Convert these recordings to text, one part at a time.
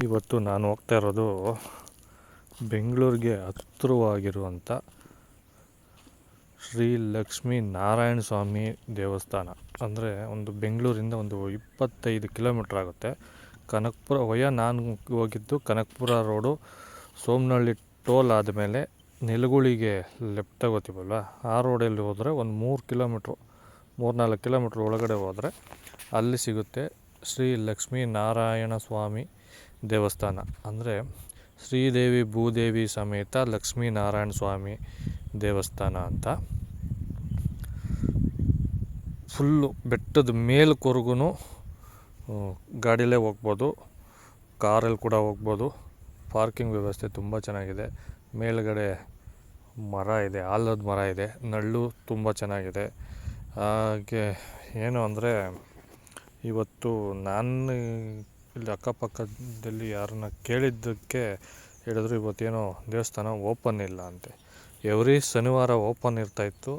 ಇವತ್ತು ನಾನು ಹೋಗ್ತಾ ಇರೋದು ಬೆಂಗಳೂರಿಗೆ ಹತ್ತಿರವಾಗಿರುವಂಥ ಶ್ರೀ ಲಕ್ಷ್ಮೀ ನಾರಾಯಣ ಸ್ವಾಮಿ ದೇವಸ್ಥಾನ. ಅಂದರೆ ಒಂದು ಬೆಂಗಳೂರಿಂದ ಒಂದು 25 ಕಿಲೋಮೀಟ್ರ್ ಆಗುತ್ತೆ. ಕನಕಪುರ ನಾನು ಹೋಗಿದ್ದು ಕನಕಪುರ ರೋಡು ಸೋಮನಹಳ್ಳಿ ಟೋಲ್ ಆದಮೇಲೆ ನೆಲಗುಳಿಗೆ ಲೆಫ್ಟ್ ತಗೋತೀವಲ್ವ, ಆ ರೋಡಲ್ಲಿ ಹೋದರೆ ಒಂದು 3-4 ಕಿಲೋಮೀಟ್ರ್ ಒಳಗಡೆ ಹೋದರೆ ಅಲ್ಲಿ ಸಿಗುತ್ತೆ ಶ್ರೀ ಲಕ್ಷ್ಮೀ ನಾರಾಯಣ ಸ್ವಾಮಿ ದೇವಸ್ಥಾನ. ಅಂದರೆ ಶ್ರೀದೇವಿ ಭೂದೇವಿ ಸಮೇತ ಲಕ್ಷ್ಮೀನಾರಾಯಣ ಸ್ವಾಮಿ ದೇವಸ್ಥಾನ ಅಂತ. ಫುಲ್ಲು ಬೆಟ್ಟದ ಮೇಲ್ವರೆಗೂ ಗಾಡಿಲೇ ಹೋಗ್ಬೋದು, ಕಾರಲ್ಲಿ ಕೂಡ ಹೋಗ್ಬೋದು. ಪಾರ್ಕಿಂಗ್ ವ್ಯವಸ್ಥೆ ತುಂಬ ಚೆನ್ನಾಗಿದೆ. ಮೇಲ್ಗಡೆ ಮರ ಇದೆ, ಆಲದ ಮರ ಇದೆ, ನಳ್ಳು ತುಂಬ ಚೆನ್ನಾಗಿದೆ. ಹಾಗೆ ಏನು ಅಂದರೆ ಇವತ್ತು ನಾನು ಇಲ್ಲಿ ಅಕ್ಕಪಕ್ಕದಲ್ಲಿ ಯಾರನ್ನ ಕೇಳಿದ್ದಕ್ಕೆ ಹೇಳಿದ್ರು ಇವತ್ತೇನೋ ದೇವಸ್ಥಾನ ಓಪನ್ ಇಲ್ಲ ಅಂತೆ. ಎವ್ರಿ ಶನಿವಾರ ಓಪನ್ ಇರ್ತಾಯಿತ್ತು.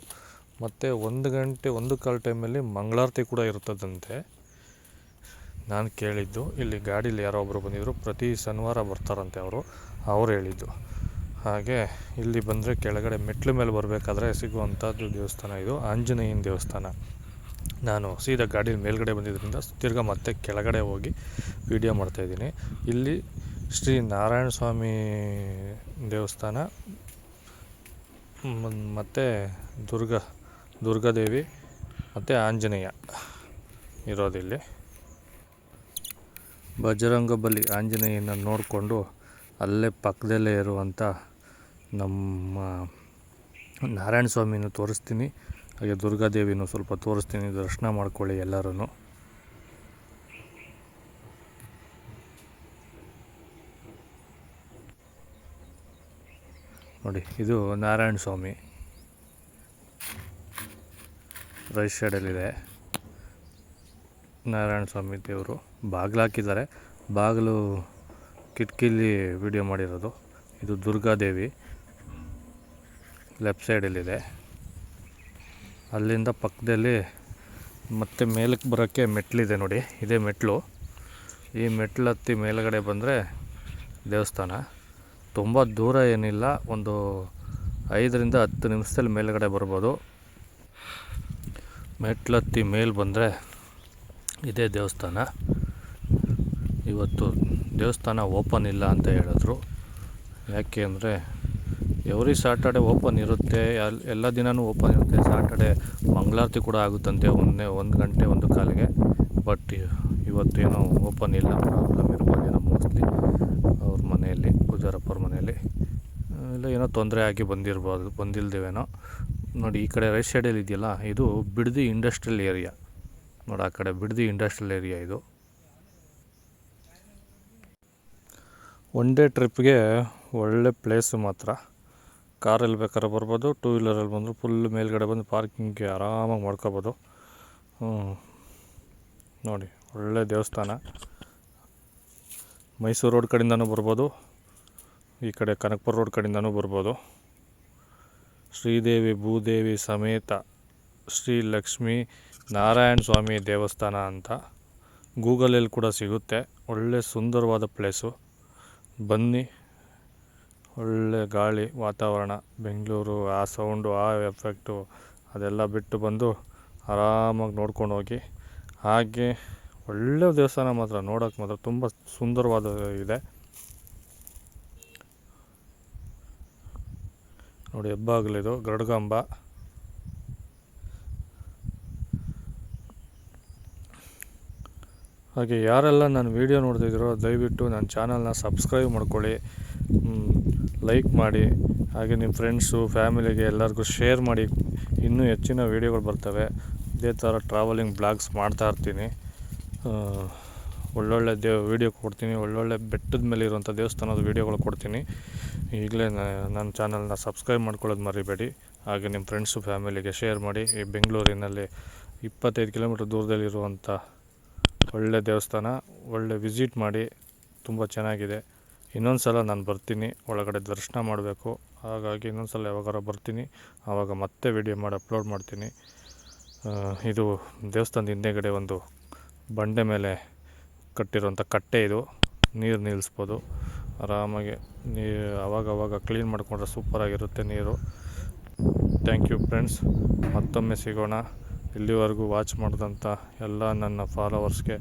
ಮತ್ತು 1 ಗಂಟೆ 1:15 ಟೈಮಲ್ಲಿ ಮಂಗಳಾರತಿ ಕೂಡ ಇರ್ತದಂತೆ. ನಾನು ಕೇಳಿದ್ದು, ಇಲ್ಲಿ ಗಾಡೀಲಿ ಯಾರೋ ಒಬ್ಬರು ಬಂದಿದ್ದರು, ಪ್ರತಿ ಶನಿವಾರ ಬರ್ತಾರಂತೆ ಅವ್ರು ಹೇಳಿದ್ದು. ಹಾಗೆ ಇಲ್ಲಿ ಬಂದರೆ ಕೆಳಗಡೆ ಮೆಟ್ಲು ಮೇಲೆ ಬರಬೇಕಾದ್ರೆ ಸಿಗುವಂಥದ್ದು ದೇವಸ್ಥಾನ ಇದು, ಆಂಜನೇಯನ ದೇವಸ್ಥಾನ. ನಾನು ಸೀದಾ ಗಾಡಿ ಮೇಲ್ಗಡೆ ಬಂದಿದ್ದರಿಂದ ತಿರ್ಗಾ ಮತ್ತೆ ಕೆಳಗಡೆ ಹೋಗಿ ವಿಡಿಯೋ ಮಾಡ್ತಾಯಿದ್ದೀನಿ. ಇಲ್ಲಿ ಶ್ರೀ ನಾರಾಯಣ ಸ್ವಾಮಿ ದೇವಸ್ಥಾನ ಮತ್ತು ದುರ್ಗಾದೇವಿ ಮತ್ತು ಆಂಜನೇಯ ಇರೋದಿಲ್ಲಿ. ಬಜರಂಗಬಲಿ ಆಂಜನೇಯನ ನೋಡಿಕೊಂಡು ಅಲ್ಲೇ ಪಕ್ಕದಲ್ಲೇ ಇರುವಂಥ ನಮ್ಮ ನಾರಾಯಣ ಸ್ವಾಮಿನೂ ತೋರಿಸ್ತೀನಿ, ಹಾಗೆ ದುರ್ಗಾದೇವಿನೂ ಸ್ವಲ್ಪ ತೋರಿಸ್ತೀನಿ. ದರ್ಶನ ಮಾಡ್ಕೊಳ್ಳಿ ಎಲ್ಲರೂ. ನೋಡಿ, ಇದು ನಾರಾಯಣ ಸ್ವಾಮಿ ರೈಟ್ ಸೈಡಲ್ಲಿದೆ. ನಾರಾಯಣ ಸ್ವಾಮಿ ದೇವರು ಬಾಗಿಲು ಹಾಕಿದ್ದಾರೆ, ಬಾಗಿಲು ಕಿಟಕಿಲಿ ವಿಡಿಯೋ ಮಾಡಿರೋದು. ಇದು ದುರ್ಗಾದೇವಿ ಲೆಫ್ಟ್ ಸೈಡಲ್ಲಿದೆ. ಅಲ್ಲಿಂದ ಪಕ್ಕದಲ್ಲಿ ಮತ್ತೆ ಮೇಲಕ್ಕೆ ಬರೋಕ್ಕೆ ಮೆಟ್ಲಿದೆ ನೋಡಿ, ಇದೇ ಮೆಟ್ಲು. ಈ ಮೆಟ್ಲು ಹತ್ತಿ ಮೇಲುಗಡೆ ಬಂದರೆ ದೇವಸ್ಥಾನ. ತುಂಬ ದೂರ ಏನಿಲ್ಲ, ಒಂದು 5-10 ನಿಮಿಷದಲ್ಲಿ ಮೇಲುಗಡೆ ಬರ್ಬೋದು. ಮೆಟ್ಲು ಹತ್ತಿ ಮೇಲೆ ಬಂದರೆ ಇದೇ ದೇವಸ್ಥಾನ. ಇವತ್ತು ದೇವಸ್ಥಾನ ಓಪನ್ ಇಲ್ಲ ಅಂತ ಹೇಳಿದ್ರು. ಯಾಕೆ ಅಂದರೆ ಎವ್ರಿ ಸಾಟರ್ಡೆ ಓಪನ್ ಇರುತ್ತೆ, ಎಲ್ಲ ದಿನವೂ ಓಪನ್ ಇರುತ್ತೆ. ಸಾಟರ್ಡೆ ಮಂಗಳಾರತಿ ಕೂಡ ಆಗುತ್ತಂತೆ 1 ಗಂಟೆ 1:15ಗೆ. ಬಟ್ ಇವತ್ತೇನೋ ಓಪನ್ ಇಲ್ಲ, ಪ್ರಾಬ್ಲಮ್ ಇರ್ಬೋದೇನೋ ಮೋಸ್ಟ್ಲಿ ಅವ್ರ ಮನೆಯಲ್ಲಿ, ಪೂಜಾರಪ್ಪವ್ರ ಮನೆಯಲ್ಲಿ ಇಲ್ಲ ಏನೋ ತೊಂದರೆ ಆಗಿ ಬಂದಿಲ್ದೇವೇನೋ. ನೋಡಿ, ಈ ಕಡೆ ರೈಟ್ ಸೈಡಲ್ಲಿ ಇದೆಯಲ್ಲ, ಇದು ಬಿಡದಿ ಇಂಡಸ್ಟ್ರಿಯಲ್ ಏರಿಯಾ. ನೋಡಿ, ಆ ಕಡೆ ಬಿಡದಿ ಇಂಡಸ್ಟ್ರಿಯಲ್ ಏರಿಯಾ ಇದು. ಒನ್ ಡೇ ಟ್ರಿಪ್ಗೆ ಒಳ್ಳೆ ಪ್ಲೇಸು ಮಾತ್ರ. ಕಾರಲ್ಲಿ ಬೇಕಾದ್ರೆ ಬರ್ಬೋದು, 2 ವೀಲರಲ್ಲಿ ಬಂದರೂ ಫುಲ್ ಮೇಲ್ಗಡೆ ಬಂದು ಪಾರ್ಕಿಂಗ್ಗೆ ಆರಾಮಾಗಿ ಮಾಡ್ಕೋಬೋದು. ನೋಡಿ, ಒಳ್ಳೆ ದೇವಸ್ಥಾನ. ಮೈಸೂರು ರೋಡ್ ಕಡೆಯಿಂದನೂ ಬರ್ಬೋದು, ಈ ಕಡೆ ಕನಕಪುರ ರೋಡ್ ಕಡೆಯಿಂದನೂ ಬರ್ಬೋದು. ಶ್ರೀದೇವಿ ಭೂದೇವಿ ಸಮೇತ ಶ್ರೀ ಲಕ್ಷ್ಮೀ ನಾರಾಯಣ ಸ್ವಾಮಿ ದೇವಸ್ಥಾನ ಅಂತ ಗೂಗಲಲ್ಲಿ ಕೂಡ ಸಿಗುತ್ತೆ. ಒಳ್ಳೆ ಸುಂದರವಾದ ಪ್ಲೇಸು. ಬನ್ನಿ, ಒಳ್ಳೆ ಗಾಳಿ, ವಾತಾವರಣ, ಬೆಂಗಳೂರು, ಆ ಸೌಂಡು, ಆ ಎಫೆಕ್ಟು ಅದೆಲ್ಲ ಬಿಟ್ಟು ಬಂದು ಆರಾಮಾಗಿ ನೋಡ್ಕೊಂಡು ಹೋಗಿ. ಹಾಗೆ ಒಳ್ಳೆ ದೇವಸ್ಥಾನ ಮಾತ್ರ, ನೋಡೋಕ್ಕೆ ಮಾತ್ರ ತುಂಬ ಸುಂದರವಾದ ಇದೆ. ನೋಡಿ, ಹೆಬ್ಬಾಗಿಲಿದು ಗರುಡಗಂಬ. ಹಾಗೆ ಯಾರೆಲ್ಲ ನಾನು ವೀಡಿಯೋ ನೋಡ್ತಿದ್ದೀರೋ ದಯವಿಟ್ಟು ನನ್ನ ಚಾನಲ್ನ ಸಬ್ಸ್ಕ್ರೈಬ್ ಮಾಡ್ಕೊಳ್ಳಿ, ಲೈಕ್ ಮಾಡಿ. ಹಾಗೆ ನಿಮ್ಮ ಫ್ರೆಂಡ್ಸು, ಫ್ಯಾಮಿಲಿಗೆ ಎಲ್ಲರಿಗೂ ಶೇರ್ ಮಾಡಿ. ಇನ್ನೂ ಹೆಚ್ಚಿನ ವೀಡಿಯೋಗಳು ಬರ್ತವೆ. ಇದೇ ಥರ ಟ್ರಾವೆಲಿಂಗ್ ಬ್ಲಾಗ್ಸ್ ಮಾಡ್ತಾಯಿರ್ತೀನಿ. ಒಳ್ಳೊಳ್ಳೆ ವೀಡಿಯೋ ಕೊಡ್ತೀನಿ. ಒಳ್ಳೊಳ್ಳೆ ಬೆಟ್ಟದ ಮೇಲೆ ಇರುವಂಥ ದೇವಸ್ಥಾನದ ವೀಡಿಯೋಗಳು ಕೊಡ್ತೀನಿ. ಈಗಲೇ ನನ್ನ ಚಾನಲ್ನ ಸಬ್ಸ್ಕ್ರೈಬ್ ಮಾಡ್ಕೊಳ್ಳೋದು ಮರಿಬೇಡಿ. ಹಾಗೆ ನಿಮ್ಮ ಫ್ರೆಂಡ್ಸು, ಫ್ಯಾಮಿಲಿಗೆ ಶೇರ್ ಮಾಡಿ. ಈ ಬೆಂಗಳೂರಿನಲ್ಲಿ 25 ಕಿಲೋಮೀಟ್ರ್ ದೂರದಲ್ಲಿರುವಂಥ ಒಳ್ಳೆ ದೇವಸ್ಥಾನ. ಒಳ್ಳೆ ವಿಸಿಟ್ ಮಾಡಿ, ತುಂಬ ಚೆನ್ನಾಗಿದೆ. ಇನ್ನೊಂದು ಸಲ ನಾನು ಬರ್ತೀನಿ, ಒಳಗಡೆ ದರ್ಶನ ಮಾಡಬೇಕು. ಹಾಗಾಗಿ ಇನ್ನೊಂದು ಸಲ ಯಾವಾಗಾರ ಬರ್ತೀನಿ, ಆವಾಗ ಮತ್ತೆ ವಿಡಿಯೋ ಮಾಡಿ ಅಪ್ಲೋಡ್ ಮಾಡ್ತೀನಿ. ಇದು ದೇವಸ್ಥಾನದ ಹಿಂದೆಗಡೆ ಒಂದು ಬಂಡೆ ಮೇಲೆ ಕಟ್ಟಿರುವಂಥ ಕಟ್ಟೆ ಇದು. ನೀರು ನಿಲ್ಲಿಸ್ಬೋದು ಆರಾಮಾಗಿ. ಅವಾಗವಾಗ ಕ್ಲೀನ್ ಮಾಡಿಕೊಂಡ್ರೆ ಸೂಪರಾಗಿರುತ್ತೆ ನೀರು. Thank you friends. ಮತ್ತೊಮ್ಮೆ ಸಿಗೋಣ. ಇಲ್ಲಿವರೆಗೂ ವಾಚ್ ಮಾಡಿದಂಥ ಎಲ್ಲ ನನ್ನ ಫಾಲೋವರ್ಸ್ಗೆ